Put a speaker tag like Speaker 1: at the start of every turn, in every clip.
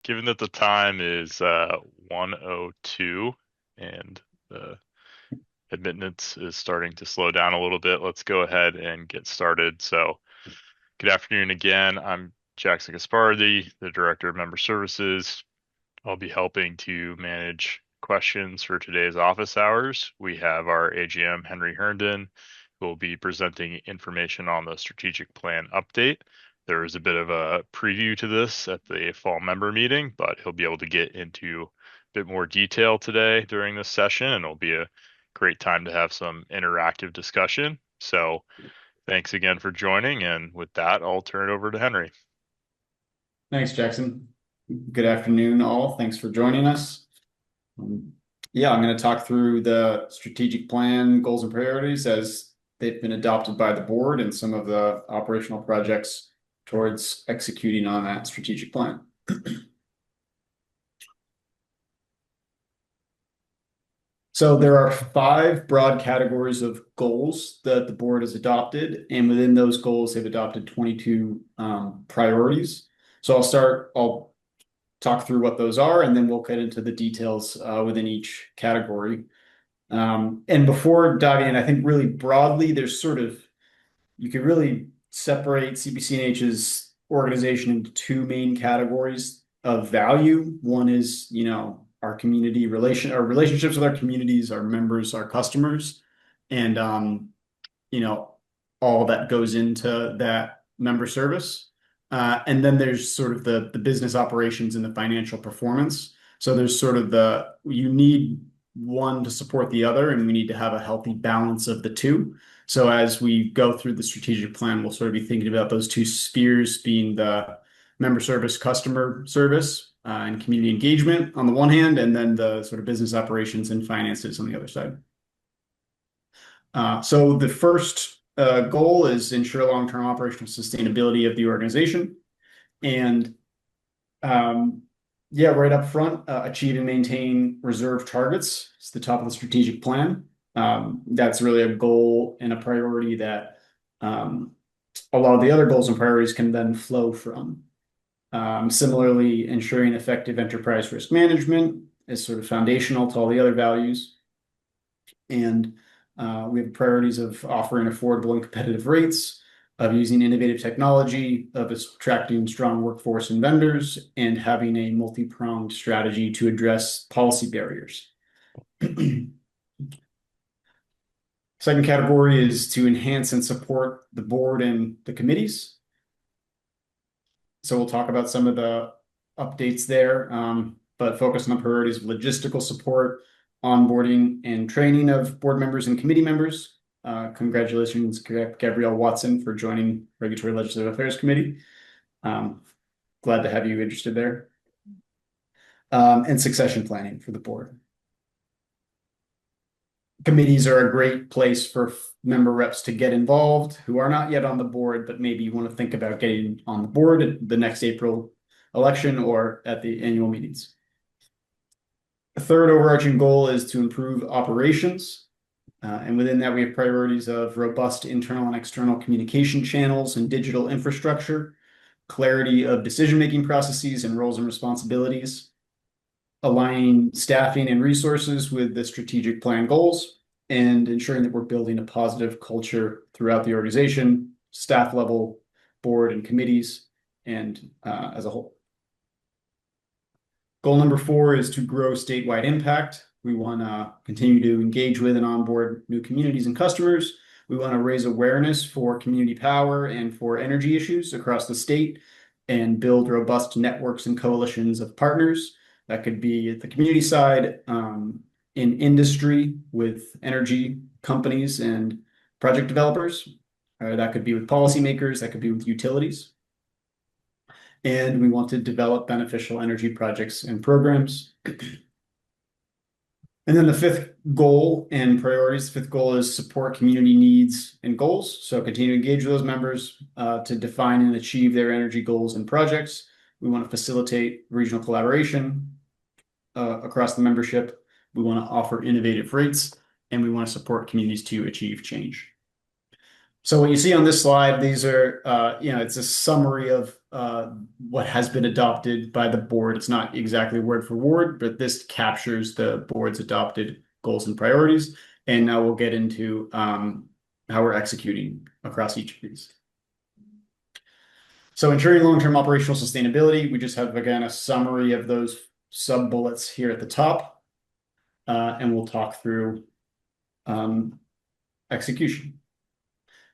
Speaker 1: Given that the time is 1:02 and the admittance is starting to slow down a little bit, let's go ahead and get started. So, good afternoon again. I'm Jackson Gaspardi, the Director of Member Services. I'll be helping to manage questions for today's office hours. We have our AGM, Henry Herndon, who will be presenting information on the strategic plan update. There is a bit of a preview to this at the fall member meeting, but he'll be able to get into a bit more detail today during this session, and it'll be a great time to have some interactive discussion. So thanks again for joining, and with that, I'll turn it over to Henry.
Speaker 2: Thanks, Jackson. Good afternoon, all. Thanks for joining us. Yeah, I'm going to talk through the strategic plan, goals, and priorities as they've been adopted by the board and some of the operational projects towards executing on that strategic plan. So there are 5 broad categories of goals that the board has adopted, and within those goals, they've adopted 22 priorities. So I'll talk through what those are, and then we'll get into the details within each category. And before diving in, I think really broadly, you could really separate CPCNH's organization into 2 main categories of value. One is, our our relationships with our communities, our members, our customers, and all that goes into that member service. And then there's sort of the business operations and the financial performance. So there's sort of you need one to support the other, and we need to have a healthy balance of the two. So as we go through the strategic plan, we'll sort of be thinking about those 2 spheres being the member service, customer service, and community engagement on the one hand, and then the sort of business operations and finances on the other side. So the first goal is ensure long-term operational sustainability of the organization. And right up front, achieve and maintain reserve targets. It's the top of the strategic plan. That's really a goal and a priority that a lot of the other goals and priorities can then flow from. Similarly, ensuring effective enterprise risk management is sort of foundational to all the other values. And we have priorities of offering affordable and competitive rates, of using innovative technology, of attracting strong workforce and vendors, and having a multi-pronged strategy to address policy barriers. Second category is to enhance and support the board and the committees. So we'll talk about some of the updates there, but focus on the priorities of logistical support, onboarding and training of board members and committee members. Congratulations, Gabrielle Watson, for joining Regulatory Legislative Affairs Committee. Glad to have you interested there. And succession planning for the board. Committees are a great place for member reps to get involved who are not yet on the board, but maybe you want to think about getting on the board at the next April election or at the annual meetings. The third overarching goal is to improve operations. And within that, we have priorities of robust internal and external communication channels and digital infrastructure, clarity of decision-making processes and roles and responsibilities, aligning staffing and resources with the strategic plan goals, and ensuring that we're building a positive culture throughout the organization, staff level, board and committees, and as a whole. Goal number 4 is to grow statewide impact. We want to continue to engage with and onboard new communities and customers. We want to raise awareness for community power and for energy issues across the state and build robust networks and coalitions of partners. That could be at the community side, in industry with energy companies and project developers. That could be with policymakers, that could be with utilities. And we want to develop beneficial energy projects and programs. And then the 5th goal and priorities, the 5th goal is support community needs and goals. So continue to engage with those members to define and achieve their energy goals and projects. We want to facilitate regional collaboration across the membership. We want to offer innovative rates, and we want to support communities to achieve change. So what you see on this slide, these are, it's a summary of what has been adopted by the board. It's not exactly word for word, but this captures the board's adopted goals and priorities. And now we'll get into how we're executing across each of these. So ensuring long-term operational sustainability, we just have, again, a summary of those sub-bullets here at the top, and we'll talk through execution.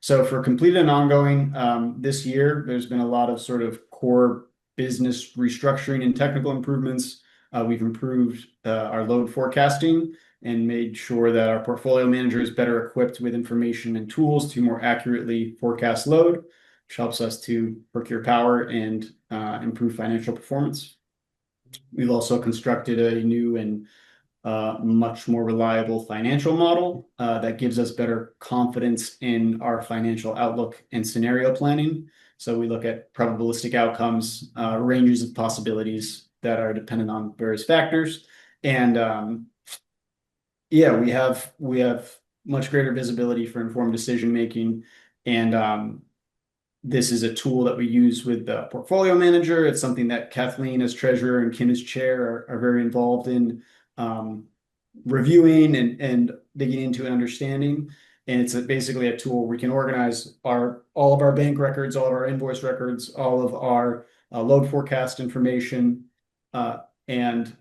Speaker 2: So for completed and ongoing, this year, there's been a lot of sort of core business restructuring and technical improvements. We've improved our load forecasting and made sure that our portfolio manager is better equipped with information and tools to more accurately forecast load, which helps us to procure power and improve financial performance. We've also constructed a new and much more reliable financial model that gives us better confidence in our financial outlook and scenario planning. So we look at probabilistic outcomes, ranges of possibilities that are dependent on various factors. And yeah, we have much greater visibility for informed decision making. And this is a tool that we use with the portfolio manager. It's something that Kathleen as treasurer and Kim as chair are very involved in reviewing and digging into and understanding. And it's basically a tool where we can organize all of our bank records, all of our invoice records, all of our load forecast information, and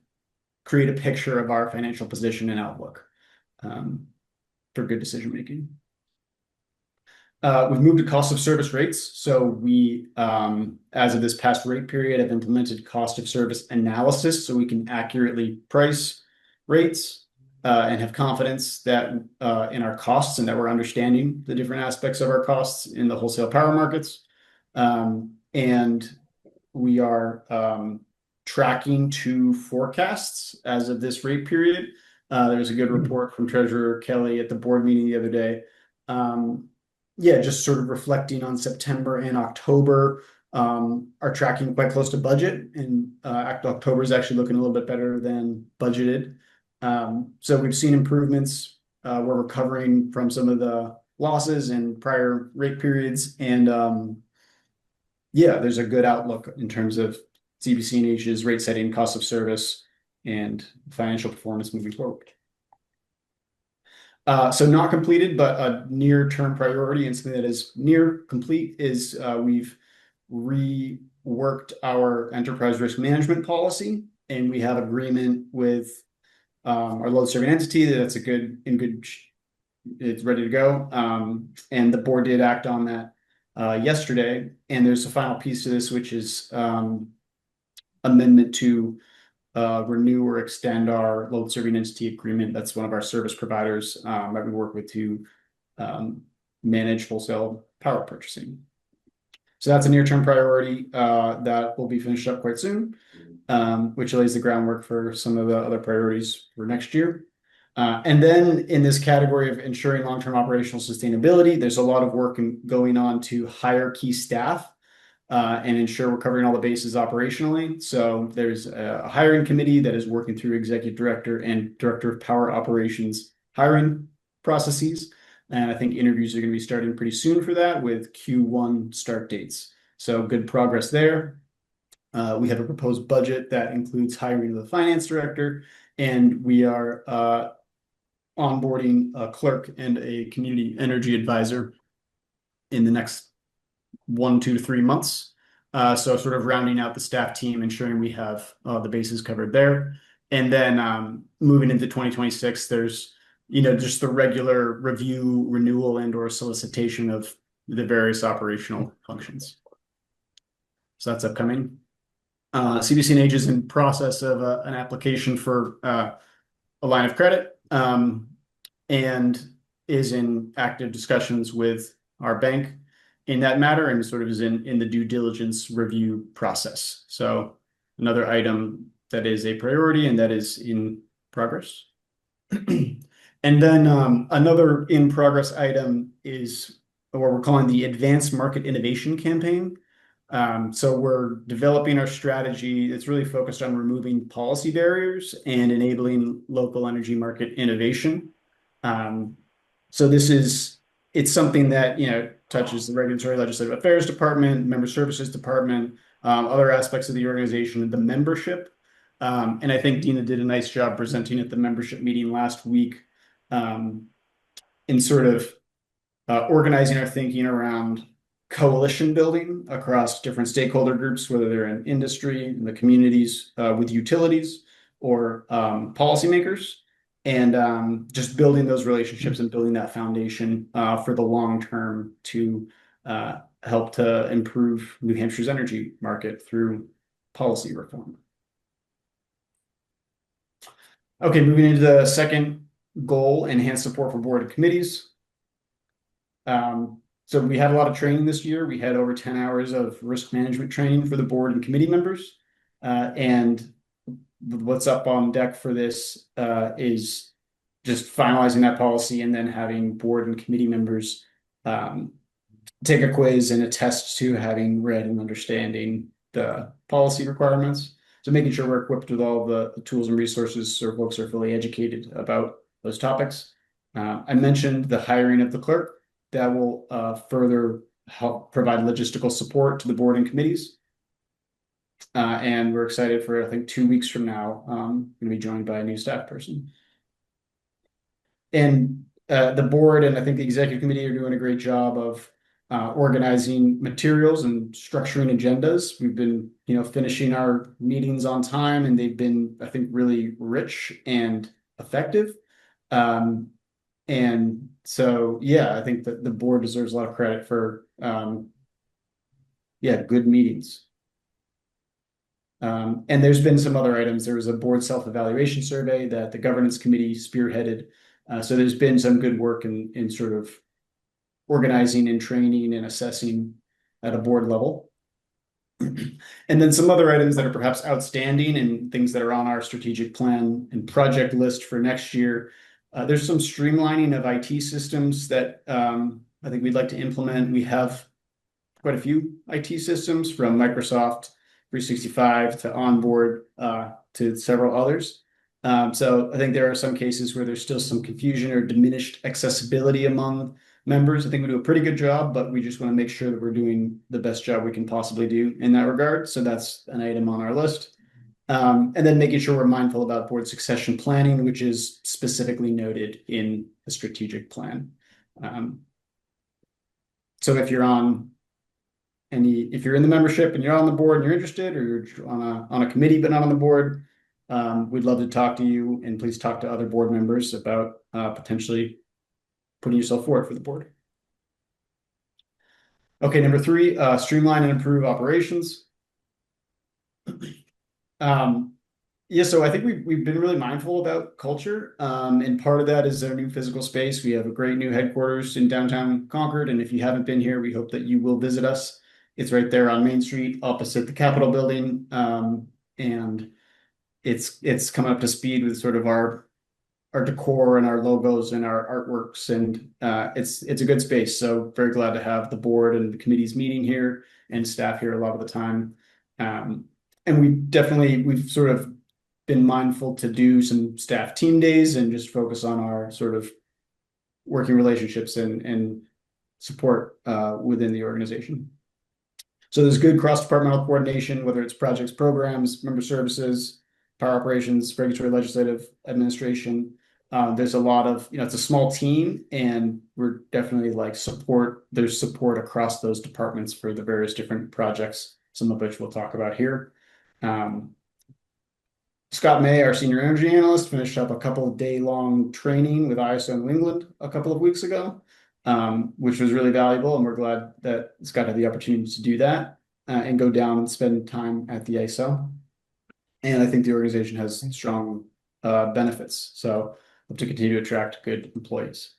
Speaker 2: create a picture of our financial position and outlook for good decision making. We've moved to cost of service rates. So we, as of this past rate period, have implemented cost of service analysis so we can accurately price rates and have confidence that in our costs and that we're understanding the different aspects of our costs in the wholesale power markets. And we are tracking to forecasts as of this rate period. There was a good report from Treasurer Kelly at the board meeting the other day. Yeah, just sort of reflecting on September and October, are tracking quite close to budget, and October is actually looking a little bit better than budgeted. So we've seen improvements. We're recovering from some of the losses in prior rate periods, and yeah, there's a good outlook in terms of CPCNH's rate setting, cost of service, and financial performance moving forward. So not completed, but a near-term priority and something that is near complete is we've reworked our enterprise risk management policy, and we have agreement with our load serving entity that's it's ready to go. And the board did act on that yesterday. And there's a final piece to this, which is amendment to renew or extend our load serving entity agreement. That's one of our service providers that we work with to manage wholesale power purchasing. So that's a near-term priority that will be finished up quite soon, which lays the groundwork for some of the other priorities for next year. And then in this category of ensuring long-term operational sustainability, there's a lot of work going on to hire key staff and ensure we're covering all the bases operationally. So there's a hiring committee that is working through executive director and director of power operations hiring processes. And I think interviews are going to be starting pretty soon for that with Q1 start dates. So good progress there. We have a proposed budget that includes hiring of the finance director, and we are onboarding a clerk and a community energy advisor in the next 1, 2 to 3 months. So sort of rounding out the staff team, ensuring we have the bases covered there. And then moving into 2026, there's just the regular review, renewal, and or solicitation of the various operational functions. So that's upcoming. CPCNH is in process of an application for a line of credit and is in active discussions with our bank in that matter, and sort of is in the due diligence review process. So another item that is a priority and that is in progress. And then another in progress item is what we're calling the Advanced Market Innovation Campaign. So we're developing our strategy. It's really focused on removing policy barriers and enabling local energy market innovation. So it's something that, touches the regulatory legislative affairs department, member services department, other aspects of the organization, the membership. And I think Dina did a nice job presenting at the membership meeting last week in sort of organizing our thinking around coalition building across different stakeholder groups, whether they're in industry, in the communities, with utilities or policymakers, and just building those relationships and building that foundation for the long term to help to improve New Hampshire's energy market through policy reform. Okay, moving into the second goal, enhance support for board and committees. So we had a lot of training this year. We had over 10 hours of risk management training for the board and committee members. And what's up on deck for this is just finalizing that policy and then having board and committee members take a quiz and a test to having read and understanding the policy requirements. So making sure we're equipped with all the tools and resources so folks are fully educated about those topics. I mentioned the hiring of the clerk. That will further help provide logistical support to the board and committees. And we're excited for, I think, 2 weeks from now, going to be joined by a new staff person. And the board and I think the executive committee are doing a great job of organizing materials and structuring agendas. We've been, finishing our meetings on time, and they've been, I think, really rich and effective. And so, yeah, I think that the board deserves a lot of credit for, good meetings. And there's been some other items. There was a board self-evaluation survey that the governance committee spearheaded. So there's been some good work in sort of organizing and training and assessing at a board level. And then some other items that are perhaps outstanding and things that are on our strategic plan and project list for next year. There's some streamlining of IT systems that I think we'd like to implement. We have quite a few IT systems from Microsoft 365 to Onboard to several others. So I think there are some cases where there's still some confusion or diminished accessibility among members. I think we do a pretty good job, but we just want to make sure that we're doing the best job we can possibly do in that regard. So that's an item on our list. And then making sure we're mindful about board succession planning, which is specifically noted in the strategic plan. So if you're if you're in the membership and you're on the board and you're interested, or you're on a committee but not on the board, we'd love to talk to you, and please talk to other board members about potentially putting yourself forward for the board. Okay, number 3, streamline and improve operations. So I think we've been really mindful about culture, and part of that is our new physical space. We have a great new headquarters in downtown Concord, and if you haven't been here, we hope that you will visit us. It's right there on Main Street, opposite the Capitol building, and it's coming up to speed with sort of our decor and our logos and our artworks, and it's a good space. So very glad to have the board and the committees meeting here and staff here a lot of the time. And we've sort of been mindful to do some staff team days and just focus on our sort of working relationships and support within the organization. So there's good cross-departmental coordination, whether it's projects, programs, member services, power operations, regulatory, legislative, administration. There's a lot of, it's a small team, and we're definitely there's support across those departments for the various different projects, some of which we'll talk about here. Scott May, our senior energy analyst, finished up a couple of day-long training with ISO New England a couple of weeks ago, which was really valuable, and we're glad that Scott had the opportunity to do that and go down and spend time at the ISO. And I think the organization has strong benefits, so hope to continue to attract good employees.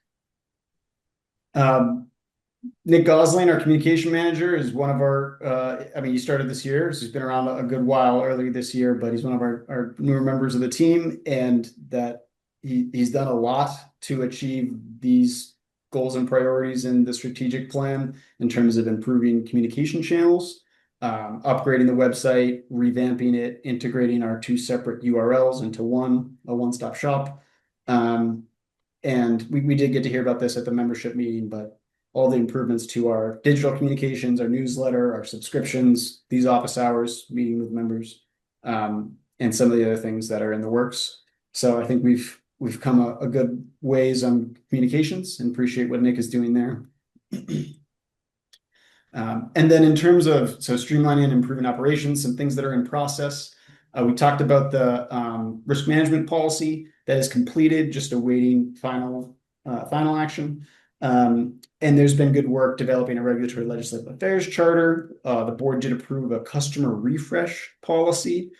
Speaker 2: Nick Gosling, our communication manager, is one of our, he started this year, so he's been around a good while early this year, but he's one of our newer members of the team, and that he's done a lot to achieve these goals and priorities in the strategic plan in terms of improving communication channels, upgrading the website, revamping it, integrating our 2 separate URLs into a one-stop shop. And we did get to hear about this at the membership meeting, but all the improvements to our digital communications, our newsletter, our subscriptions, these office hours, meeting with members, and some of the other things that are in the works. So I think we've come a good ways on communications and appreciate what Nick is doing there. And then in terms of streamlining and improving operations, some things that are in process. We talked about the risk management policy that is completed, just awaiting final action. And there's been good work developing a regulatory legislative affairs charter. The board did approve a customer refresh policy.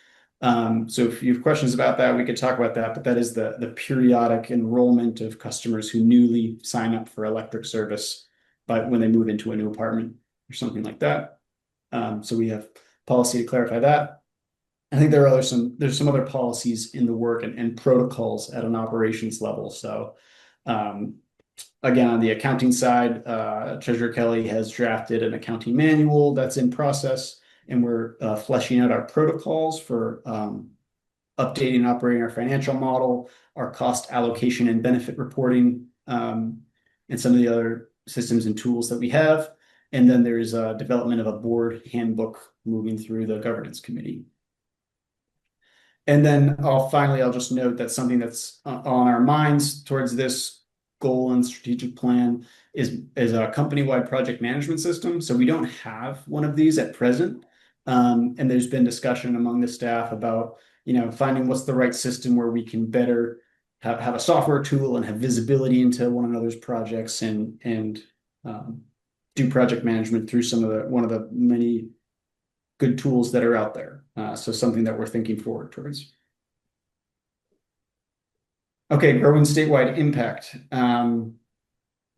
Speaker 2: So if you have questions about that, we could talk about that, but that is the periodic enrollment of customers who newly sign up for electric service, but when they move into a new apartment or something like that. So we have policy to clarify that. I think there's some other policies in the work and protocols at an operations level. So again, on the accounting side, Treasurer Kelly has drafted an accounting manual that's in process, and we're fleshing out our protocols for updating and operating our financial model, our cost allocation and benefit reporting, and some of the other systems and tools that we have. And then there's a development of a board handbook moving through the governance committee. And then I'll just note that something that's on our minds towards this goal and strategic plan is a company-wide project management system. So we don't have one of these at present. And there's been discussion among the staff about, finding what's the right system where we can better have a software tool and have visibility into one another's projects and do project management through one of the many good tools that are out there. So something that we're thinking forward towards. Okay, growing statewide impact.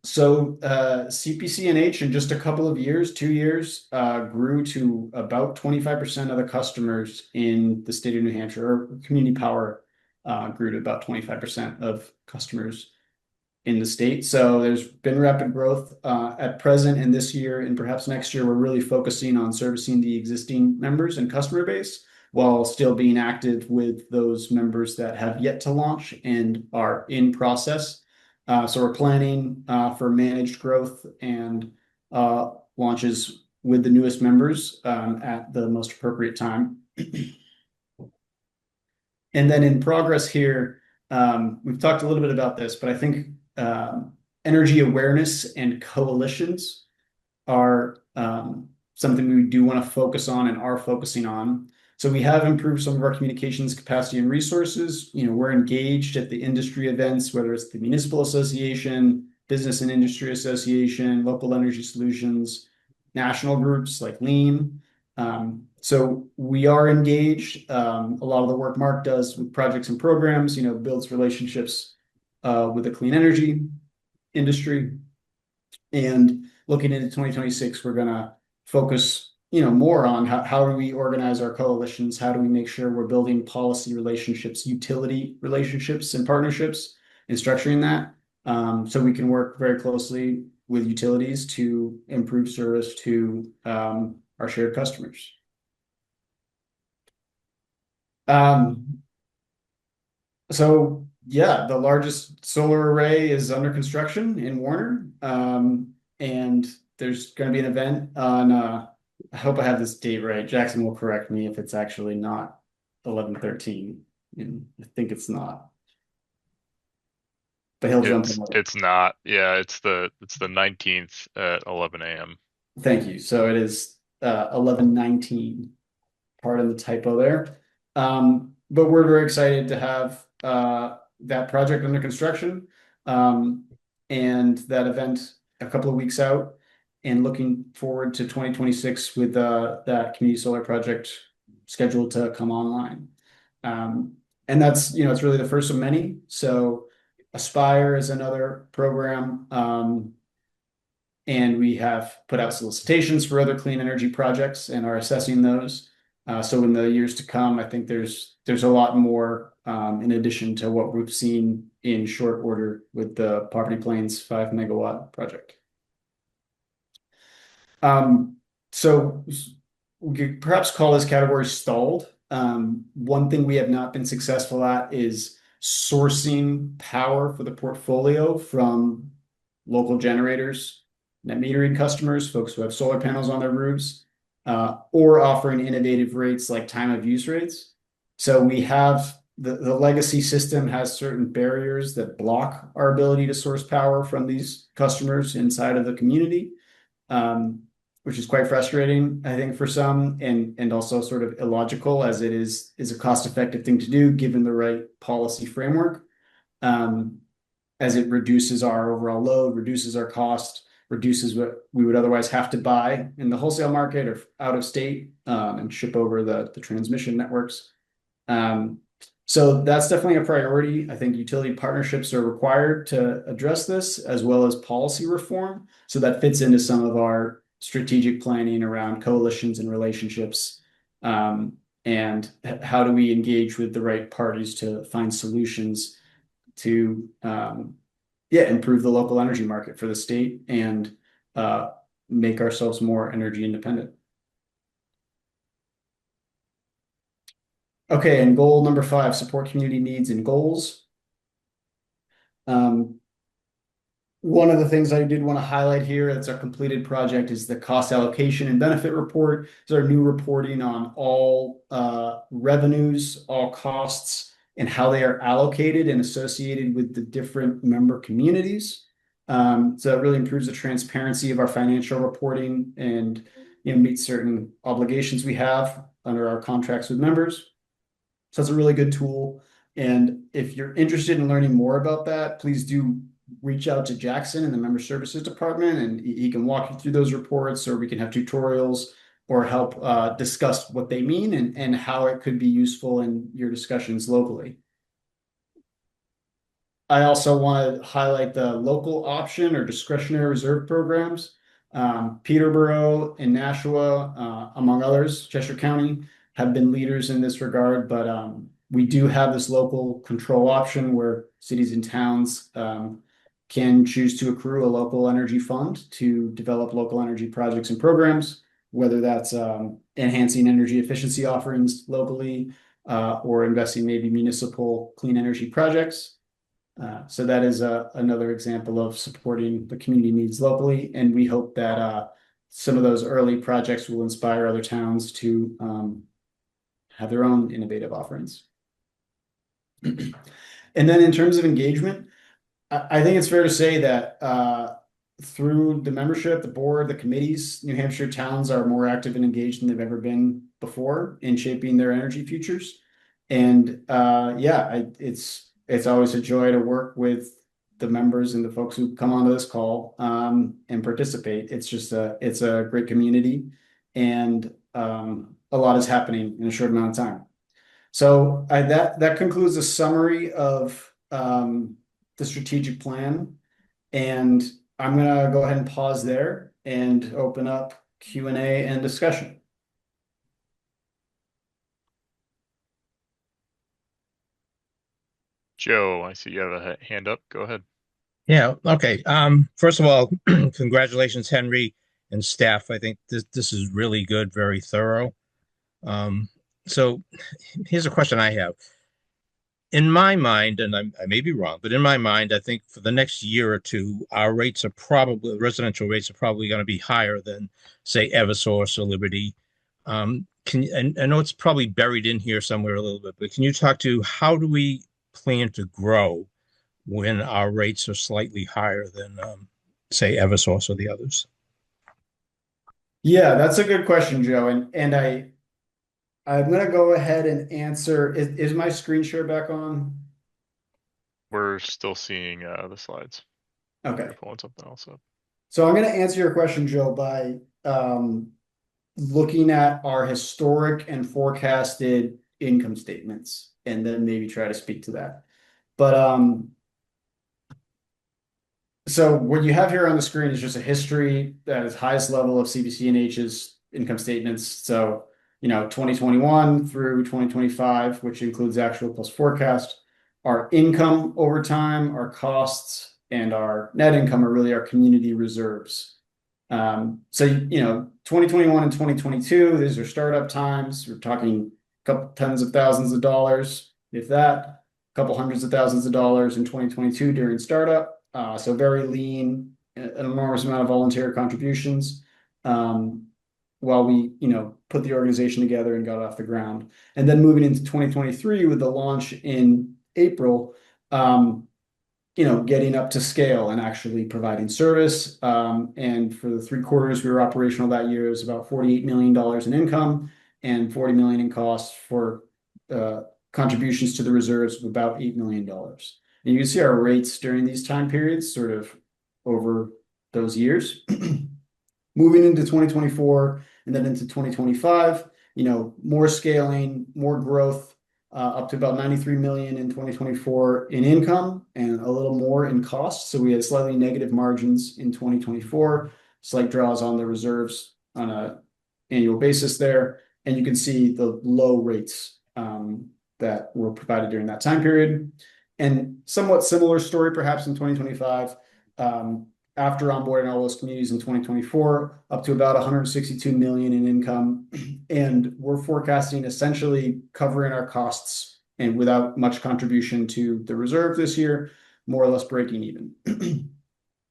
Speaker 2: So CPCNH in just a couple of years, 2 years, grew to about 25% of the customers in the state of New Hampshire, or community power grew to about 25% of customers in the state. So there's been rapid growth at present, and this year and perhaps next year, we're really focusing on servicing the existing members and customer base while still being active with those members that have yet to launch and are in process. So we're planning for managed growth and launches with the newest members at the most appropriate time. And then in progress here, we've talked a little bit about this, but I think energy awareness and coalitions are something we do want to focus on and are focusing on. So we have improved some of our communications capacity and resources. We're engaged at the industry events, whether it's the Municipal Association, Business and Industry Association, Local Energy Solutions, national groups like LEAN. So we are engaged. A lot of the work Mark does with projects and programs, builds relationships with the clean energy industry. And looking into 2026, we're going to focus more on how do we organize our coalitions? How do we make sure we're building policy relationships, utility relationships and partnerships and structuring that so we can work very closely with utilities to improve service to our shared customers. So yeah, the largest solar array is under construction in Warner. And there's going to be an event on I hope I have this date right. Jackson will correct me if it's actually not 11/13. And I think it's not. But he'll jump in.
Speaker 1: It's not. Yeah, it's the 19th at 11 a.m.
Speaker 2: Thank you. So it is 11/19. Pardon the typo there. But we're very excited to have that project under construction and that event a couple of weeks out, and looking forward to 2026 with that community solar project scheduled to come online. And that's, it's really the first of many. So Aspire is another program. And we have put out solicitations for other clean energy projects and are assessing those. So in the years to come, I think there's a lot more in addition to what we've seen in short order with the Poverty Plains 5 megawatt project. So we could perhaps call this category stalled. One thing we have not been successful at is sourcing power for the portfolio from local generators net metering customers, folks who have solar panels on their roofs, or offering innovative rates like time of use rates. So we have the legacy system has certain barriers that block our ability to source power from these customers inside of the community, which is quite frustrating, I think, for some, and also sort of illogical as it is a cost-effective thing to do given the right policy framework, as it reduces our overall load, reduces our cost, reduces what we would otherwise have to buy in the wholesale market or out of state, and ship over the transmission networks. So that's definitely a priority. I think utility partnerships are required to address this, as well as policy reform. So that fits into some of our strategic planning around coalitions and relationships, and how do we engage with the right parties to find solutions to improve the local energy market for the state and make ourselves more energy independent. Okay, and goal number 5, support community needs and goals. One of the things I did want to highlight here that's our completed project is the cost allocation and benefit report. It's our new reporting on all revenues, all costs, and how they are allocated and associated with the different member communities. So that really improves the transparency of our financial reporting and meets certain obligations we have under our contracts with members. So it's a really good tool. And if you're interested in learning more about that, please do reach out to Jackson in the Member Services Department, and he can walk you through those reports, or we can have tutorials or help discuss what they mean and how it could be useful in your discussions locally. I also want to highlight the local option or discretionary reserve programs. Peterborough and Nashua, among others, Cheshire County, have been leaders in this regard, but we do have this local control option where cities and towns can choose to accrue a local energy fund to develop local energy projects and programs, whether that's enhancing energy efficiency offerings locally, or investing maybe municipal clean energy projects. So that is another example of supporting the community needs locally, and we hope that some of those early projects will inspire other towns to have their own innovative offerings. And then in terms of engagement, I think it's fair to say that through the membership, the board, the committees, New Hampshire towns are more active and engaged than they've ever been before in shaping their energy futures. And it's always a joy to work with the members and the folks who come onto this call and participate. It's a great community, and a lot is happening in a short amount of time. So that concludes the summary of the strategic plan, and I'm gonna go ahead and pause there and open up Q&A and discussion.
Speaker 1: Joe, I see you have a hand up. Go ahead.
Speaker 3: Yeah, okay. First of all, congratulations, Henry and staff. I think this is really good, very thorough. So here's a question I have. In my mind, and I may be wrong, but in my mind, I think for the next year or two, our residential rates are probably going to be higher than, say, Eversource or Liberty. And I know it's probably buried in here somewhere a little bit, but can you talk to how do we plan to grow when our rates are slightly higher than, say, Eversource or the others?
Speaker 2: Yeah, that's a good question, Joe. And I'm gonna go ahead and answer. Is my screen share back on?
Speaker 1: We're still seeing the slides.
Speaker 2: Okay.
Speaker 1: You're pulling something else up.
Speaker 2: So I'm gonna answer your question, Joe, by looking at our historic and forecasted income statements, and then maybe try to speak to that. But so what you have here on the screen is just a history that is highest level of CPCNH's income statements. So 2021 through 2025, which includes actual plus forecast. Our income over time, our costs, and our net income are really our community reserves. So 2021 and 2022, these are startup times. We're talking a couple tens of thousands of dollars, if that, a couple hundreds of thousands of dollars in 2022 during startup. So very lean an enormous amount of volunteer contributions, um, while we, put the organization together and got off the ground. And then moving into 2023 with the launch in April, getting up to scale and actually providing service. And for the 3 quarters we were operational that year, it was about $48 million in income and 40 million in costs for contributions to the reserves of about $8 million. And you can see our rates during these time periods sort of over those years. Moving into 2024 and then into 2025, more scaling, more growth, up to about 93 million in 2024 in income and a little more in costs. So we had slightly negative margins in 2024, slight draws on the reserves on an annual basis there. And you can see the low rates that were provided during that time period. And somewhat similar story perhaps in 2025. After onboarding all those communities in 2024, up to about 162 million in income. And we're forecasting essentially covering our costs and without much contribution to the reserve this year, more or less breaking even.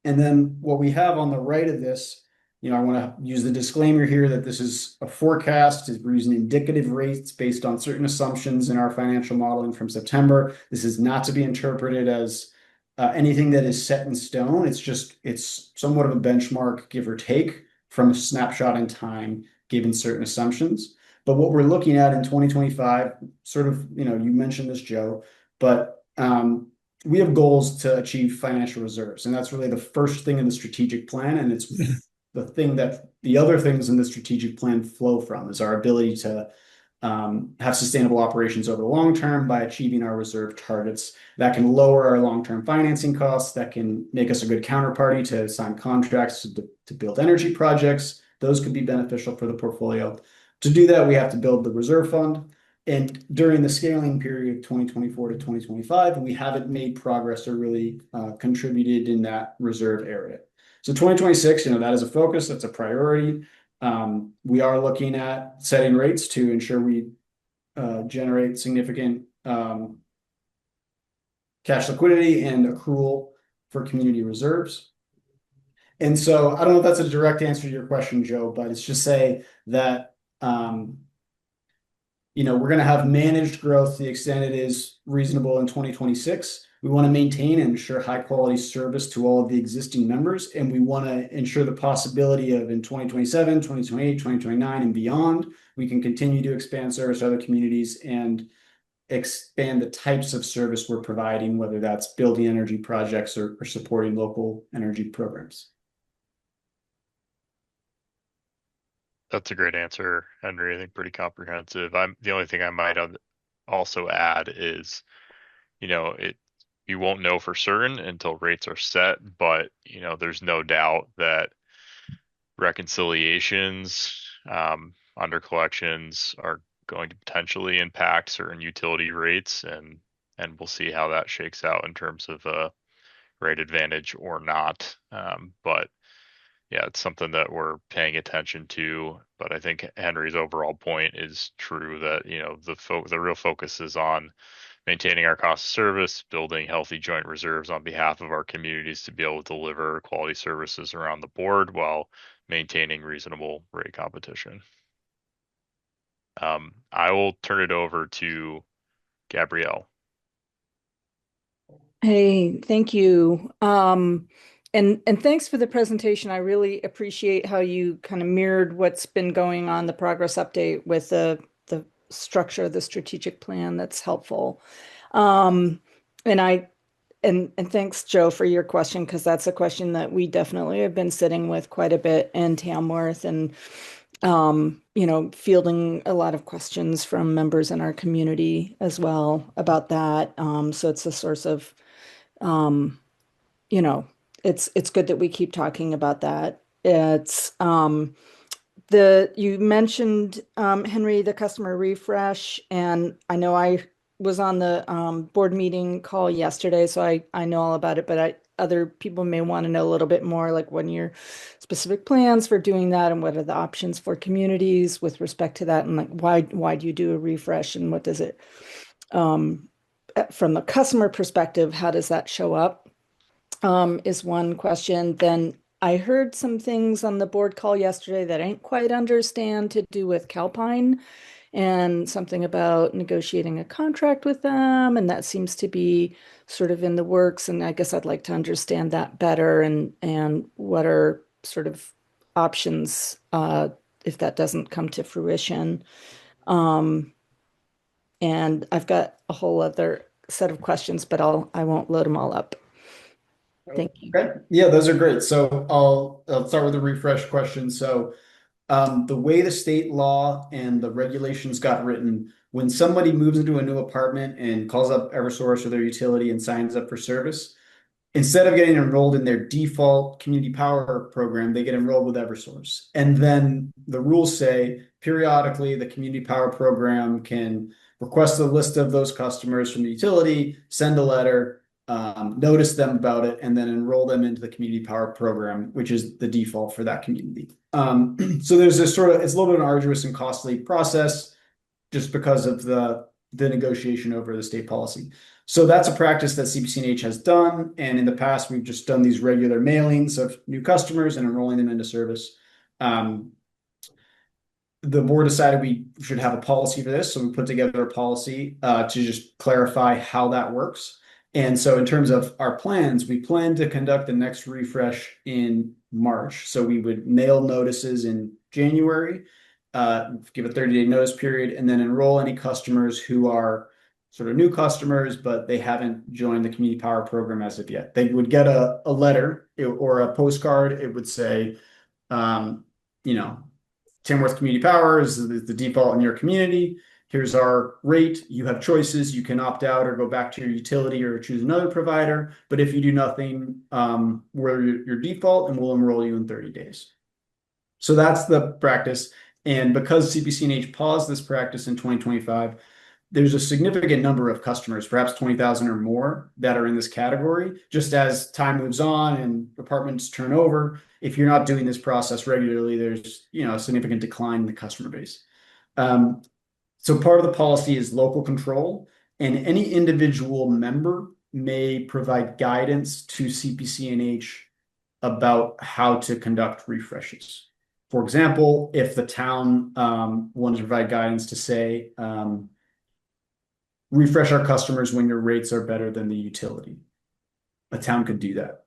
Speaker 2: And then what we have on the right of this, I want to use the disclaimer here that this is a forecast. We're using indicative rates based on certain assumptions in our financial modeling from September. This is not to be interpreted as anything that is set in stone. It's somewhat of a benchmark, give or take, from a snapshot in time, given certain assumptions. But what we're looking at in 2025, sort of, you mentioned this, Joe, but we have goals to achieve financial reserves. And that's really the first thing in the strategic plan. And it's the thing that the other things in the strategic plan flow from is our ability to have sustainable operations over the long term by achieving our reserve targets. That can lower our long-term financing costs. That can make us a good counterparty to sign contracts to build energy projects. Those could be beneficial for the portfolio. To do that, we have to build the reserve fund. And during the scaling period, 2024 to 2025, we haven't made progress or really contributed in that reserve area. So 2026, that is a focus. That's a priority. We are looking at setting rates to ensure we generate significant cash liquidity and accrual for community reserves. And so I don't know if that's a direct answer to your question, Joe, but it's just say that we're going to have managed growth to the extent it is reasonable in 2026. We want to maintain and ensure high quality service to all of the existing members. And we want to ensure the possibility of in 2027, 2028, 2029, and beyond, we can continue to expand service to other communities and expand the types of service we're providing, whether that's building energy projects or supporting local energy programs.
Speaker 1: That's a great answer, Henry. I think pretty comprehensive. The only thing I might also add is, you won't know for certain until rates are set, but there's no doubt that reconciliations, under collections are going to potentially impact certain utility rates, and we'll see how that shakes out in terms of rate advantage or not. But yeah, it's something that we're paying attention to. But I think Henry's overall point is true that the real focus is on maintaining our cost of service, building healthy joint reserves on behalf of our communities to be able to deliver quality services around the board while maintaining reasonable rate competition. I will turn it over to Gabrielle.
Speaker 4: Hey, thank you. And thanks for the presentation. I really appreciate how you kind of mirrored what's been going on, the progress update with the structure of the strategic plan. That's helpful. And thanks, Joe, for your question, because that's a question that we definitely have been sitting with quite a bit in Tamworth and fielding a lot of questions from members in our community as well about that. So it's a source of it's good that we keep talking about that. It's you mentioned Henry, the customer refresh, and I know I was on the board meeting call yesterday, so I know all about it, but other people may want to know a little bit more, like what are your specific plans for doing that, and what are the options for communities with respect to that, and like why do you do a refresh, and what does it from the customer perspective, how does that show up? is one question. Then I heard some things on the board call yesterday that I didn't quite understand to do with Calpine and something about negotiating a contract with them. And that seems to be sort of in the works. And I guess I'd like to understand that better and what are sort of options if that doesn't come to fruition. Um, and I've got a whole other set of questions, but I won't load them all up. Thank you.
Speaker 2: Okay, yeah, those are great. So I'll start with a refresh question. So the way the state law and the regulations got written, when somebody moves into a new apartment and calls up Eversource or their utility and signs up for service, instead of getting enrolled in their default community power program, they get enrolled with Eversource. And then the rules say periodically the community power program can request a list of those customers from the utility, send a letter, notice them about it, and then enroll them into the community power program, which is the default for that community. So there's this sort of, it's a little bit of an arduous and costly process just because of the negotiation over the state policy. So that's a practice that CPCNH has done. And in the past, we've just done these regular mailings of new customers and enrolling them into service. The board decided we should have a policy for this. So we put together a policy to just clarify how that works. And so in terms of our plans, we plan to conduct the next refresh in March. So we would mail notices in January, give a 30-day notice period, and then enroll any customers who are sort of new customers, but they haven't joined the community power program as of yet. They would get a letter or a postcard. It would say, Tamworth Community Power is the default in your community. Here's our rate. You have choices. You can opt out or go back to your utility or choose another provider. But if you do nothing, we're your default and we'll enroll you in 30 days. So that's the practice. And because CPCNH paused this practice in 2025, there's a significant number of customers, perhaps 20,000 or more, that are in this category. Just as time moves on and apartments turn over, if you're not doing this process regularly, there's a significant decline in the customer base. So part of the policy is local control, and any individual member may provide guidance to CPCNH about how to conduct refreshes. For example, if the town wanted to provide guidance to say, refresh our customers when your rates are better than the utility, a town could do that.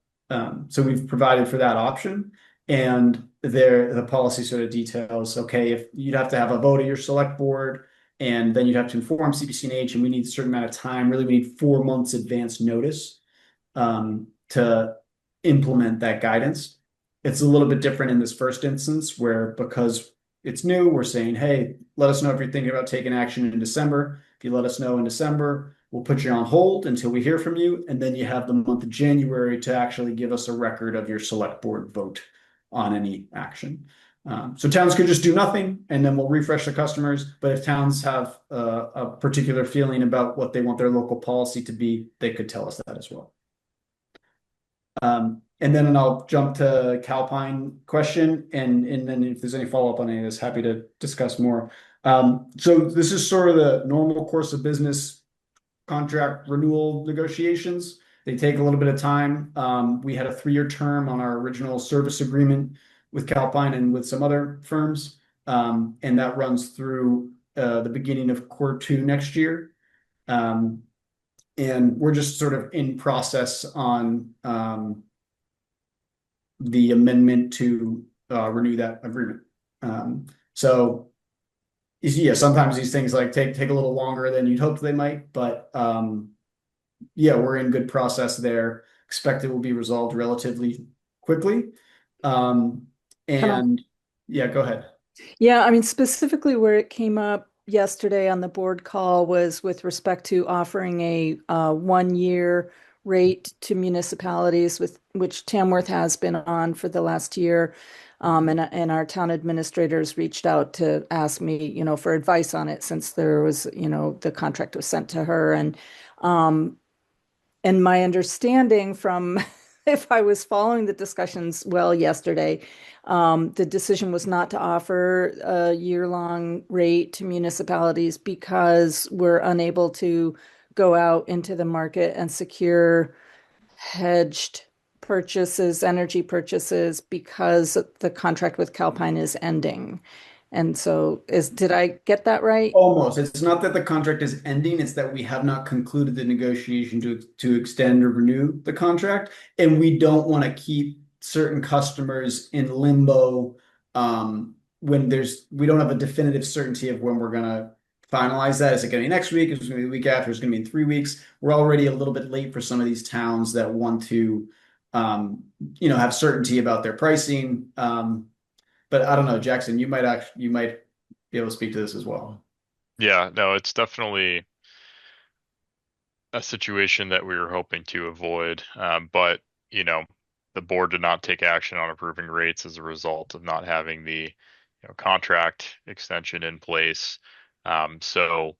Speaker 2: So we've provided for that option. And the policy sort of details, okay, if you'd have to have a vote of your select board, and then you'd have to inform CPCNH, and we need a certain amount of time. Really, we need 4 months advance notice to implement that guidance. It's a little bit different in this first instance where, because it's new, we're saying, hey, let us know if you're thinking about taking action in December. If you let us know in December, we'll put you on hold until we hear from you. And then you have the month of January to actually give us a record of your select board vote on any action. So towns could just do nothing and then we'll refresh the customers. But if towns have a particular feeling about what they want their local policy to be, they could tell us that as well. And then I'll jump to Calpine question. And then if there's any follow-up on any of this, happy to discuss more. So this is sort of the normal course of business contract renewal negotiations. They take a little bit of time. We had a 3-year term on our original service agreement with Calpine and with some other firms. And that runs through the beginning of Q2 next year. And we're just sort of in process on the amendment to renew that agreement. So yeah, sometimes these things like take a little longer than you'd hoped they might, but yeah, we're in good process there. Expect it will be resolved relatively quickly. And yeah, go ahead.
Speaker 4: Yeah, I mean, specifically where it came up yesterday on the board call was with respect to offering a 1-year rate to municipalities with which Tamworth has been on for the last year. And our town administrators reached out to ask me, for advice on it since there was, the contract was sent to her. And my understanding from if I was following the discussions well yesterday, the decision was not to offer a year-long rate to municipalities because we're unable to go out into the market and secure hedged purchases, energy purchases, because the contract with Calpine is ending. And so did I get that right?
Speaker 2: Almost. It's not that the contract is ending, it's that we have not concluded the negotiation to extend or renew the contract. And we don't want to keep certain customers in limbo when we don't have a definitive certainty of when we're gonna finalize that. Is it gonna be next week? Is it gonna be the week after? Is it gonna be in 3 weeks? We're already a little bit late for some of these towns that want to have certainty about their pricing. But I don't know, Jackson, you might be able to speak to this as well.
Speaker 1: Yeah, no, it's definitely a situation that we were hoping to avoid. But, you know, the board did not take action on approving rates as a result of not having the, contract extension in place. So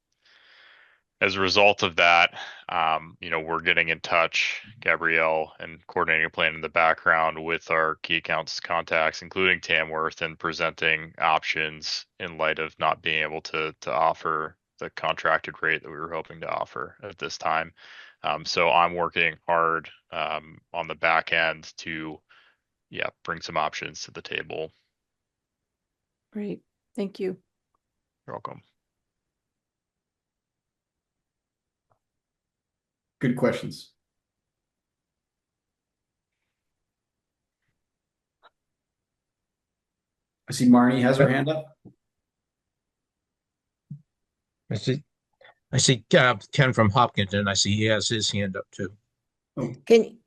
Speaker 1: as a result of that, we're getting in touch, Gabrielle, and coordinating a plan in the background with our key accounts contacts, including Tamworth, and presenting options in light of not being able to offer the contracted rate that we were hoping to offer at this time. So I'm working hard on the back end to, bring some options to the table.
Speaker 4: Great. Thank you.
Speaker 1: You're welcome.
Speaker 2: Good questions. I see Marnie has her hand up.
Speaker 3: I see Ken from Hopkinton. I see he has his hand up too.
Speaker 2: Oh,
Speaker 5: Can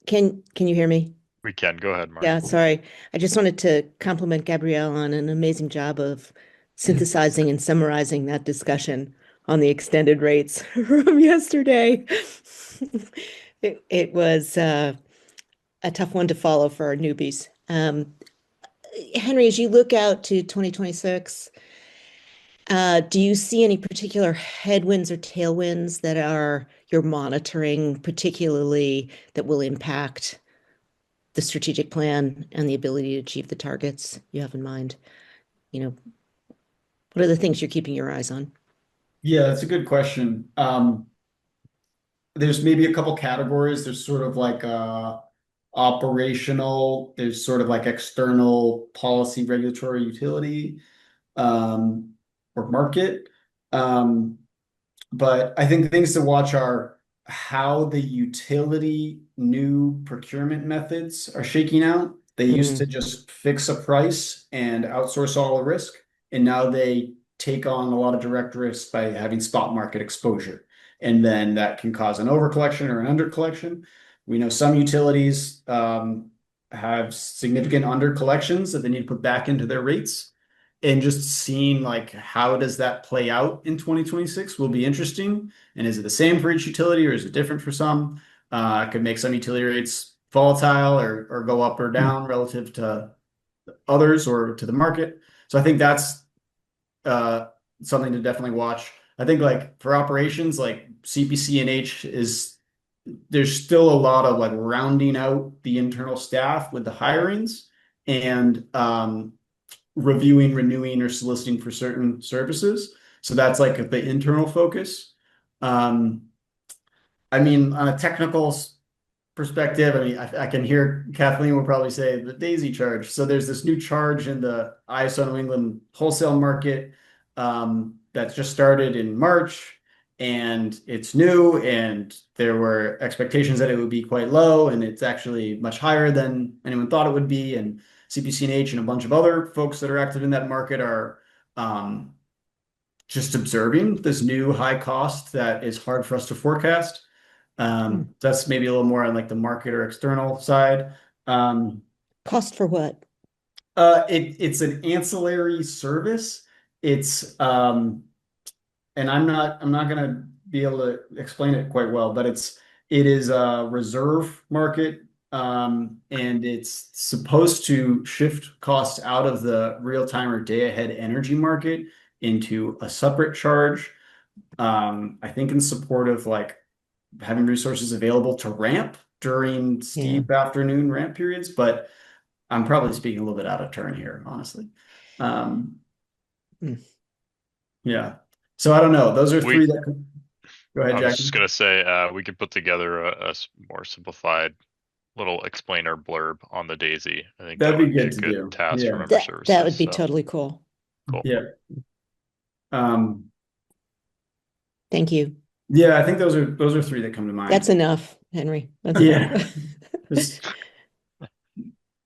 Speaker 5: you hear me?
Speaker 1: We can go ahead, Mark.
Speaker 5: Yeah, sorry. I just wanted to compliment Gabrielle on an amazing job of synthesizing and summarizing that discussion on the extended rates from yesterday. It was a tough one to follow for our newbies. Henry, as you look out to 2026, do you see any particular headwinds or tailwinds that you're monitoring, particularly that will impact the strategic plan and the ability to achieve the targets you have in mind? What are the things you're keeping your eyes on?
Speaker 2: yeah, that's a good question. There's maybe a couple categories. There's sort of like operational, there's sort of like external policy, regulatory, utility, or market. But I think things to watch are how the utility new procurement methods are shaking out. They used to just fix a price and outsource all the risk, and now they take on a lot of direct risk by having spot market exposure. And then that can cause an overcollection or an undercollection. We know some utilities have significant undercollections that they need to put back into their rates. And just seeing like how does that play out in 2026 will be interesting. And is it the same for each utility or is it different for some? It could make some utility rates volatile or go up or down relative to others or to the market. So I think that's something to definitely watch. I think like for operations, like CPCNH there's still a lot of like rounding out the internal staff with the hirings and reviewing, renewing, or soliciting for certain services. So that's like the internal focus. I mean, on a technical perspective, I mean, I can hear Kathleen will probably say the daisy charge. So there's this new charge in the ISO New England wholesale market that just started in March, and it's new, and there were expectations that it would be quite low, and it's actually much higher than anyone thought it would be. And CPCNH and a bunch of other folks that are active in that market are just observing this new high cost that is hard for us to forecast. That's maybe a little more on like the market or external side.
Speaker 5: Cost for what?
Speaker 2: It's an ancillary service. It's and I'm not gonna be able to explain it quite well, but it is a reserve market, and it's supposed to shift costs out of the real-time or day-ahead energy market into a separate charge. I think in support of like having resources available to ramp during steep afternoon ramp periods, but I'm probably speaking a little bit out of turn here, honestly. Yeah. So I don't know. Those are three that. Go ahead,
Speaker 1: I was just
Speaker 2: Jackson.
Speaker 1: gonna say we could put together a more simplified little explainer blurb on the Daisy. I think that
Speaker 2: That'd be
Speaker 1: would be
Speaker 2: good
Speaker 1: a
Speaker 2: to
Speaker 1: good
Speaker 2: do.
Speaker 1: task for
Speaker 2: Yeah.
Speaker 1: member
Speaker 5: That would
Speaker 1: services.
Speaker 5: be
Speaker 1: So
Speaker 5: totally cool.
Speaker 1: cool.
Speaker 2: Yeah.
Speaker 5: Thank you.
Speaker 2: Yeah, I think those are three that come to mind.
Speaker 5: That's enough, Henry. That's
Speaker 2: Yeah.
Speaker 5: enough.
Speaker 2: Just-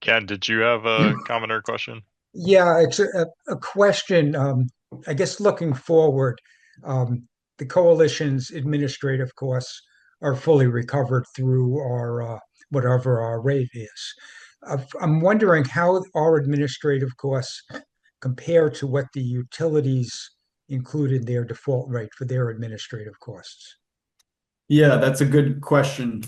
Speaker 1: Ken, did you have a comment or question?
Speaker 6: Yeah, it's a question. I guess looking forward, the coalition's administrative costs are fully recovered through our whatever our rate is. I'm wondering how our administrative costs compare to what the utilities included their default rate for their administrative costs.
Speaker 2: Yeah, that's a good question.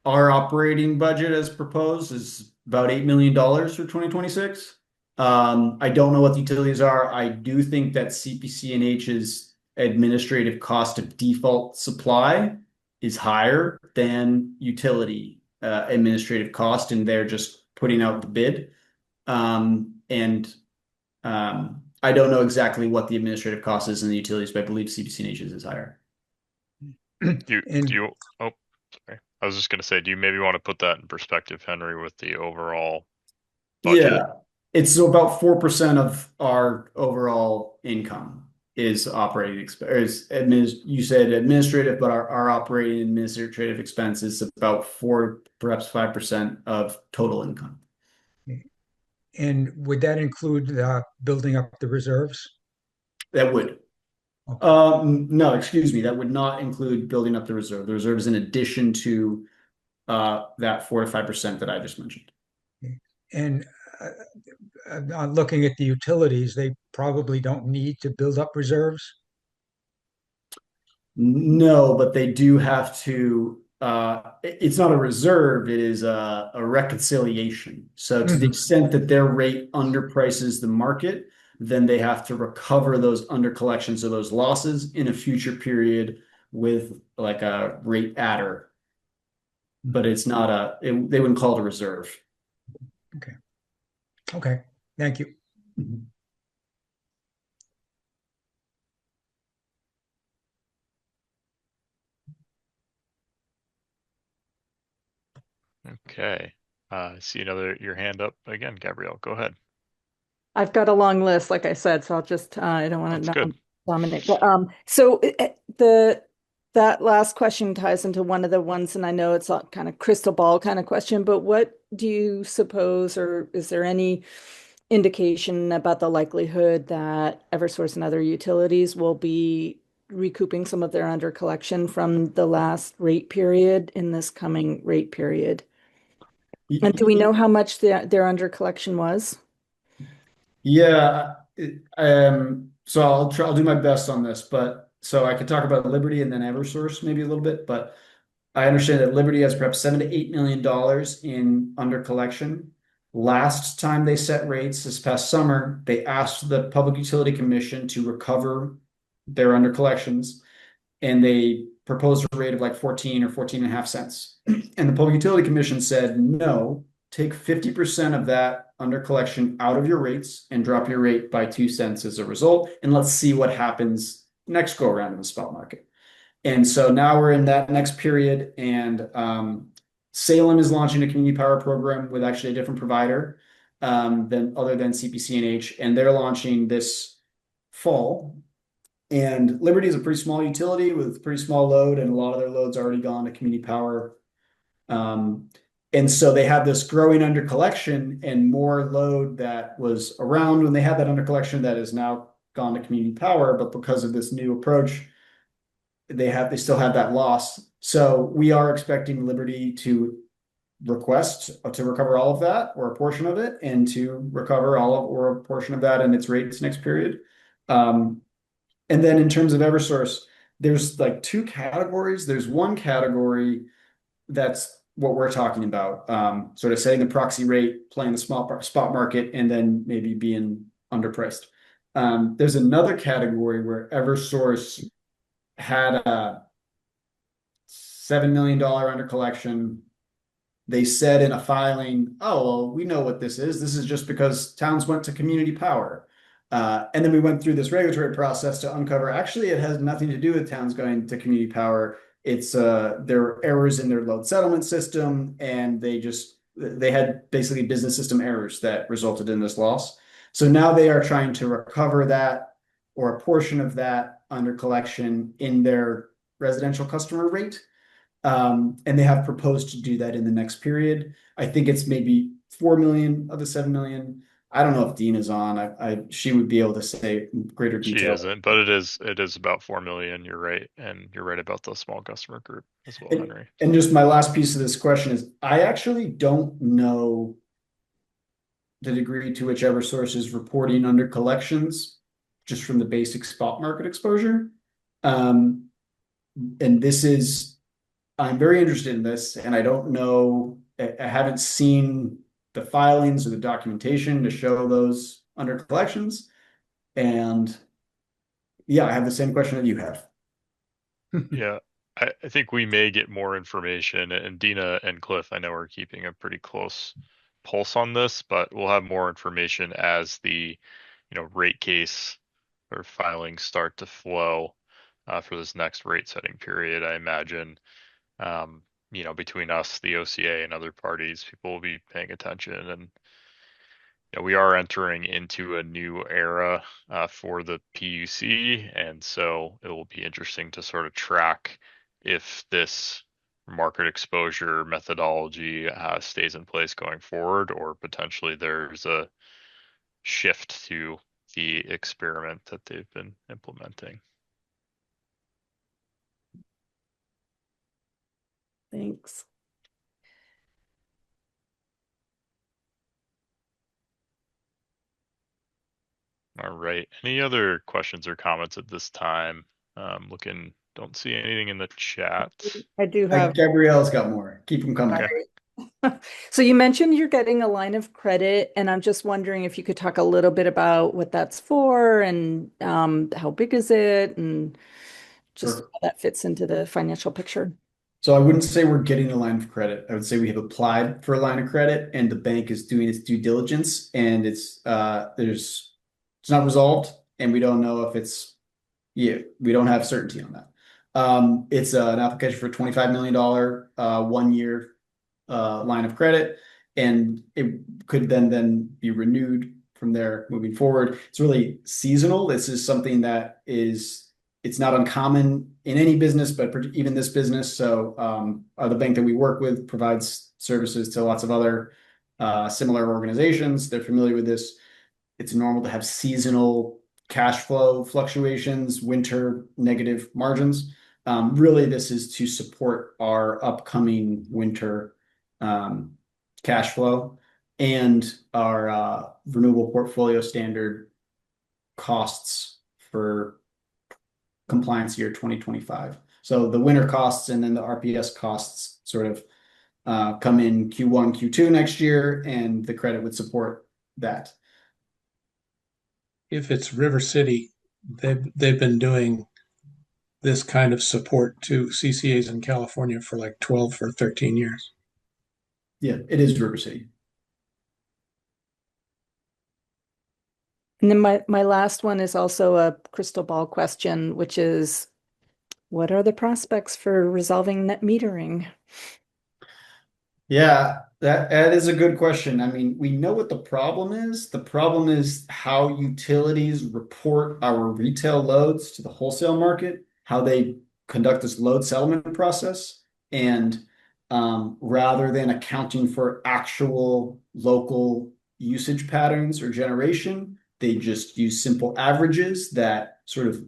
Speaker 2: Our operating budget as proposed is about $8 million for 2026. I don't know what the utilities are. I do think that CPCNH's administrative cost of default supply is higher than utility administrative cost, and they're just putting out the bid. And I don't know exactly what the administrative cost is in the utilities, but I believe CPCNH's is higher.
Speaker 1: Do
Speaker 6: And
Speaker 1: you, oh, sorry. I was just going to say, do you maybe want to put that in perspective, Henry, with the overall budget?
Speaker 2: Yeah, it's about 4% of our overall income is operating expense. You said administrative, but our operating administrative expense is about 4, perhaps 5% of total income.
Speaker 6: and would that include building up the reserves?
Speaker 2: That would.
Speaker 6: Okay.
Speaker 2: No, excuse me. That would not include building up the reserve. The reserve is in addition to that 4 to 5% that I just mentioned.
Speaker 6: And looking at the utilities, they probably don't need to build up reserves.
Speaker 2: No, but they do have to. It's not a reserve; it is a reconciliation. So, to the extent that their rate underprices the market, then they have to recover those under collections of those losses in a future period with like a rate adder. But it's not they wouldn't call it a reserve.
Speaker 6: Okay. Okay. Thank you.
Speaker 2: Mhm.
Speaker 1: Okay. I see your hand up again, Gabrielle. Go ahead.
Speaker 4: I've got a long list, like I said, so I'll just I don't want
Speaker 1: That's
Speaker 4: to
Speaker 1: good.
Speaker 4: dominate. But so the that last question ties into one of the ones, and I know it's a kind of crystal ball kind of question, but what do you suppose, or is there any indication about the likelihood that Eversource and other utilities will be recouping some of their under collection from the last rate period in this coming rate period? And do we know how much their under collection was?
Speaker 2: Yeah, so I'll do my best on this, but so I could talk about Liberty and then Eversource maybe a little bit, but I understand that Liberty has perhaps $7 to $8 million in under collection. Last time they set rates this past summer, they asked the Public Utility Commission to recover their under collections, and they proposed a rate of like 14 or 14 and a half cents. And the Public Utility Commission said, no, take 50% of that under collection out of your rates and drop your rate by 2 cents as a result. And let's see what happens next go around in the spot market. And so now we're in that next period, and Salem is launching a community power program with actually a different provider than CPCNH, and they're launching this fall. And Liberty is a pretty small utility with pretty small load, and a lot of their load's already gone to community power. And so they have this growing under collection and more load that was around when they had that under collection that is now gone to community power. But because of this new approach, they still have that loss. So we are expecting Liberty to request to recover all of that or a portion of it, and to recover all of or a portion of that in its rates next period. And then in terms of Eversource, there's like two categories. There's one category that's what we're talking about, sort of setting the proxy rate, playing the spot market, and then maybe being underpriced. There's another category where Eversource had a $7 million under collection. They said in a filing, oh, well, we know what this is. This is just because towns went to community power. And then we went through this regulatory process to uncover, actually, it has nothing to do with towns going to community power. It's there were errors in their load settlement system, and they had basically business system errors that resulted in this loss. So now they are trying to recover that or a portion of that under collection in their residential customer rate. And they have proposed to do that in the next period. I think it's maybe 4 million of the 7 million. I don't know if Dean is on. She would be able to say greater
Speaker 1: She
Speaker 2: detail.
Speaker 1: isn't, but it is about 4 million. You're right, and you're right about the small customer group as well,
Speaker 2: And,
Speaker 1: Henry.
Speaker 2: and just my last piece of this question is, I actually don't know the degree to which Eversource is reporting under collections, just from the basic spot market exposure. Um, and I'm very interested in this, and I don't know, I haven't seen the filings or the documentation to show those under collections. And yeah, I have the same question that you have.
Speaker 1: Yeah, I think we may get more information, and Dina and Cliff, I know, are keeping a pretty close pulse on this, but we'll have more information as the, rate case or filings start to flow for this next rate setting period. I imagine, between us, the OCA, and other parties, people will be paying attention, and we are entering into a new era for the PUC, and so it will be interesting to sort of track if this market exposure methodology stays in place going forward, or potentially there's a shift to the experiment that they've been implementing.
Speaker 4: Thanks.
Speaker 1: All right. Any other questions or comments at this time? Don't see anything in the chat.
Speaker 4: I do have.
Speaker 2: Gabrielle's got more. Keep them coming.
Speaker 1: Okay.
Speaker 4: So you mentioned you're getting a line of credit, and I'm just wondering if you could talk a little bit about what that's for and how big is it, and just
Speaker 2: Sure.
Speaker 4: how that fits into the financial picture.
Speaker 2: So I wouldn't say we're getting a line of credit. I would say we have applied for a line of credit, and the bank is doing its due diligence, and it's not resolved, and we don't know if we don't have certainty on that. It's an application for $25 million 1 year line of credit, and it could then be renewed from there moving forward. It's really seasonal. This is something that it's not uncommon in any business, but even this business. So the bank that we work with provides services to lots of other similar organizations. They're familiar with this. It's normal to have seasonal cash flow fluctuations, winter negative margins. Really, this is to support our upcoming winter cash flow and our renewable portfolio standard costs for compliance year 2025. So the winter costs and then the RPS costs sort of come in Q1, Q2 next year, and the credit would support that.
Speaker 7: If it's River City, they've been doing this kind of support to CCAs in California for like 12 or 13 years.
Speaker 2: Yeah, it is River City.
Speaker 4: And then my last one is also a crystal ball question, which is, what are the prospects for resolving net metering?
Speaker 2: Yeah, that is a good question. I mean, we know what the problem is. The problem is how utilities report our retail loads to the wholesale market, how they conduct this load settlement process. And rather than accounting for actual local usage patterns or generation, they just use simple averages that sort of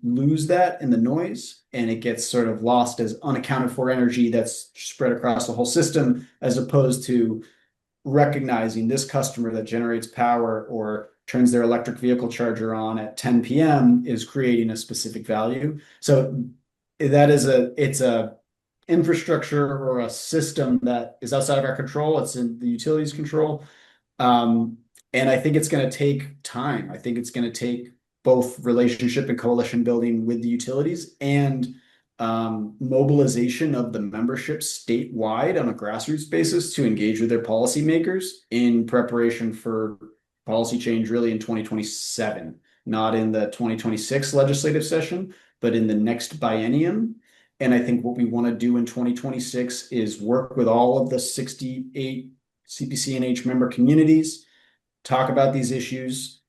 Speaker 2: lose that in the noise, and it gets sort of lost as unaccounted for energy that's spread across the whole system, as opposed to recognizing this customer that generates power or turns their electric vehicle charger on at 10 p.m. is creating a specific value. So it's a infrastructure or a system that is outside of our control. It's in the utilities control. And I think it's going to take time. I think it's going to take both relationship and coalition building with the utilities and mobilization of the membership statewide on a grassroots basis to engage with their policymakers in preparation for policy change really in 2027, not in the 2026 legislative session, but in the next biennium. And I think what we want to do in 2026 is work with all of the 68 CPCNH member communities, talk about these issues,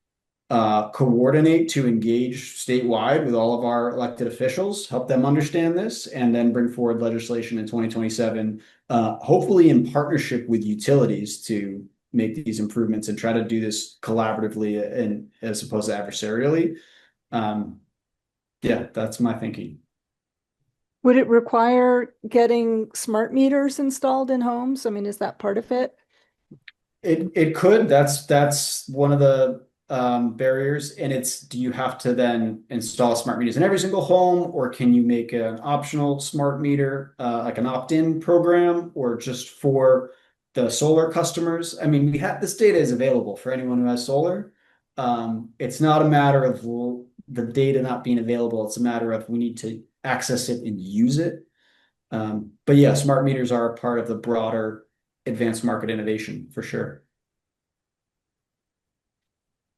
Speaker 2: coordinate to engage statewide with all of our elected officials, help them understand this, and then bring forward legislation in 2027, hopefully in partnership with utilities to make these improvements and try to do this collaboratively and as opposed to adversarially. Yeah, that's my thinking.
Speaker 4: Would it require getting smart meters installed in homes? I mean, is that part of it?
Speaker 2: It could. That's one of the barriers. And it's, do you have to then install smart meters in every single home, or can you make an optional smart meter, like an opt-in program, or just for the solar customers? I mean, we have this data is available for anyone who has solar. It's not a matter of the data not being available. It's a matter of we need to access it and use it. But yeah, smart meters are a part of the broader advanced market innovation for sure.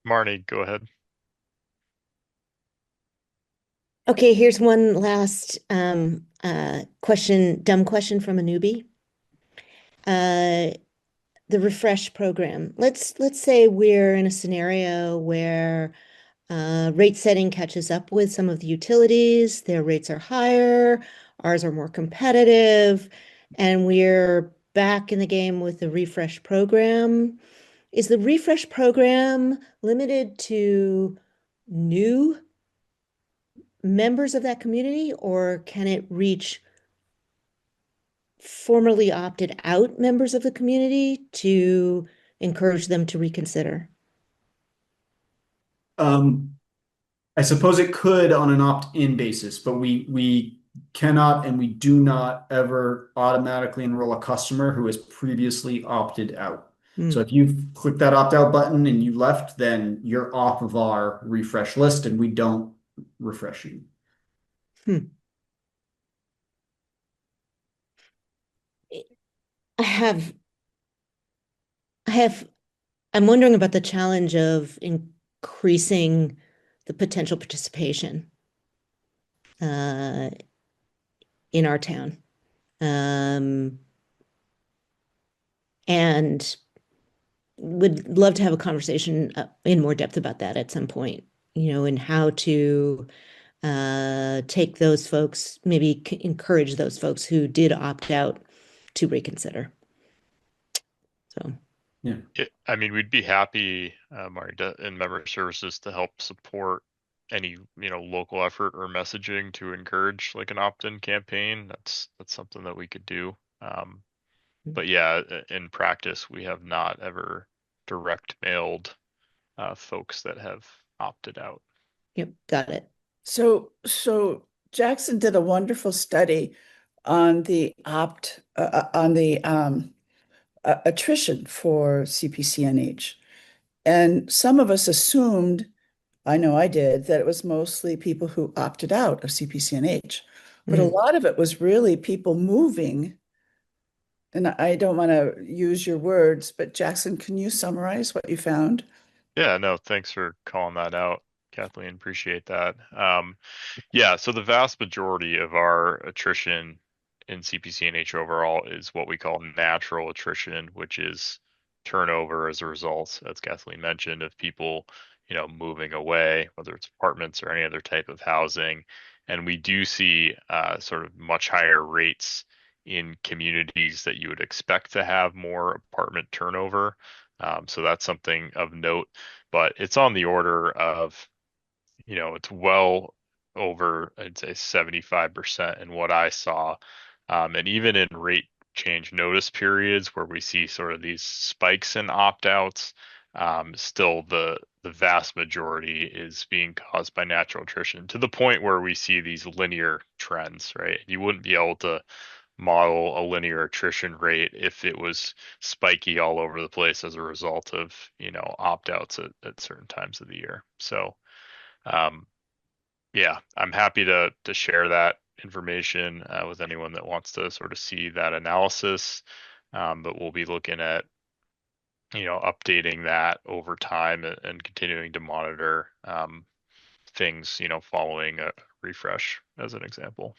Speaker 1: Marnie, go ahead.
Speaker 5: Okay, here's one last question, dumb question from a newbie. The refresh program. Let's say we're in a scenario where rate setting catches up with some of the utilities, their rates are higher, ours are more competitive, and we're back in the game with the refresh program. Is the refresh program limited to new members of that community, or can it reach formerly opted out members of the community to encourage them to reconsider?
Speaker 2: I suppose it could on an opt-in basis, but we cannot and we do not ever automatically enroll a customer who has previously opted out. So if you've clicked that opt-out button and you left, then you're off of our refresh list and we don't refresh you.
Speaker 5: I have, I have, I'm wondering about the challenge of increasing the potential participation in our town. And would love to have a conversation in more depth about that at some point, and how to take those folks, maybe encourage those folks who did opt out to reconsider. So,
Speaker 2: yeah.
Speaker 1: I mean, we'd be happy, Marty, in member services to help support any, local effort or messaging to encourage like an opt-in campaign. That's something that we could do. But yeah, in practice, we have not ever direct mailed folks that have opted out.
Speaker 5: yep, got it.
Speaker 8: So Jackson did a wonderful study on the attrition for CPCNH. And some of us assumed, I know I did, that it was mostly people who opted out of CPCNH. But a lot of it was really people moving. And I don't want to use your words, but Jackson, can you summarize what you found?
Speaker 1: Yeah, no, thanks for calling that out, Kathleen. Appreciate that. Yeah, so the vast majority of our attrition in CPCNH overall is what we call natural attrition, which is turnover as a result, as Kathleen mentioned, of people, moving away, whether it's apartments or any other type of housing. And we do see sort of much higher rates in communities that you would expect to have more apartment turnover. So that's something of note, but it's on the order of, it's well over, I'd say 75% in what I saw. And even in rate change notice periods where we see sort of these spikes in opt-outs, still the vast majority is being caused by natural attrition to the point where we see these linear trends, right? You wouldn't be able to model a linear attrition rate if it was spiky all over the place as a result of, opt-outs at certain times of the year. So, yeah, I'm happy to share that information with anyone that wants to sort of see that analysis. But we'll be looking at, updating that over time and continuing to monitor things, following a refresh as an example.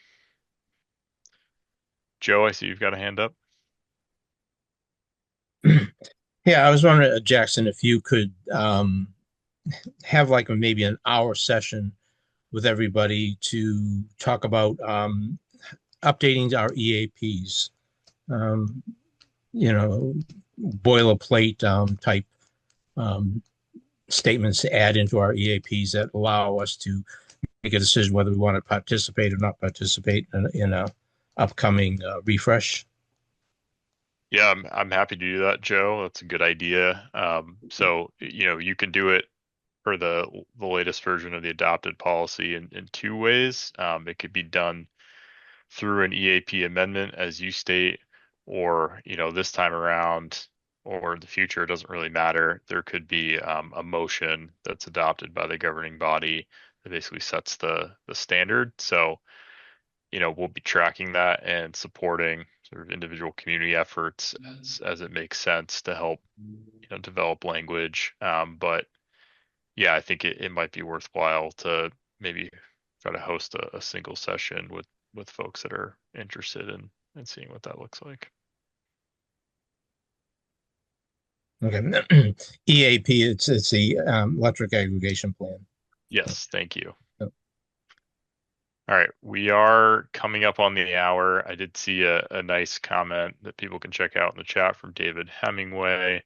Speaker 1: Joe, I see you've got a hand up.
Speaker 3: Yeah, I was wondering, Jackson, if you could have like maybe an hour session with everybody to talk about updating our EAPs. You know, boilerplate type statements to add into our EAPs that allow us to make a decision whether we want to participate or not participate in a upcoming refresh.
Speaker 1: Yeah, I'm happy to do that, Joe. That's a good idea. So you can do it for the latest version of the adopted policy in two ways. It could be done through an EAP amendment, as you state, or this time around or in the future, it doesn't really matter. There could be a motion that's adopted by the governing body that basically sets the standard. So we'll be tracking that and supporting sort of individual community efforts as it makes sense to help develop language. But yeah, I think it might be worthwhile to maybe try to host a single session with folks that are interested in seeing what that looks like.
Speaker 3: Okay. EAP, it's the electric aggregation plan.
Speaker 1: Yes, thank you.
Speaker 3: Yep.
Speaker 1: All right, we are coming up on the hour. I did see a nice comment that people can check out in the chat from David Hemingway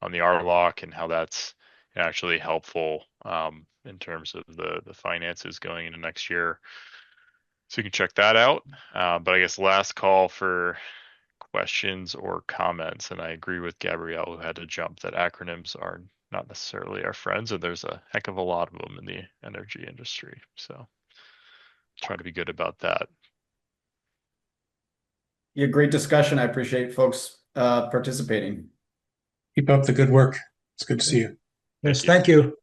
Speaker 1: on the RLOC and how that's actually helpful in terms of the finances going into next year. So you can check that out. But I guess last call for questions or comments. And I agree with Gabrielle, who had to jump, that acronyms are not necessarily our friends, and there's a heck of a lot of them in the energy industry. So try to be good about that.
Speaker 2: Yeah, great discussion. I appreciate folks participating.
Speaker 7: Keep up the good work. It's good to see you.
Speaker 6: Yes, thank you.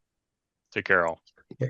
Speaker 1: Take care, all.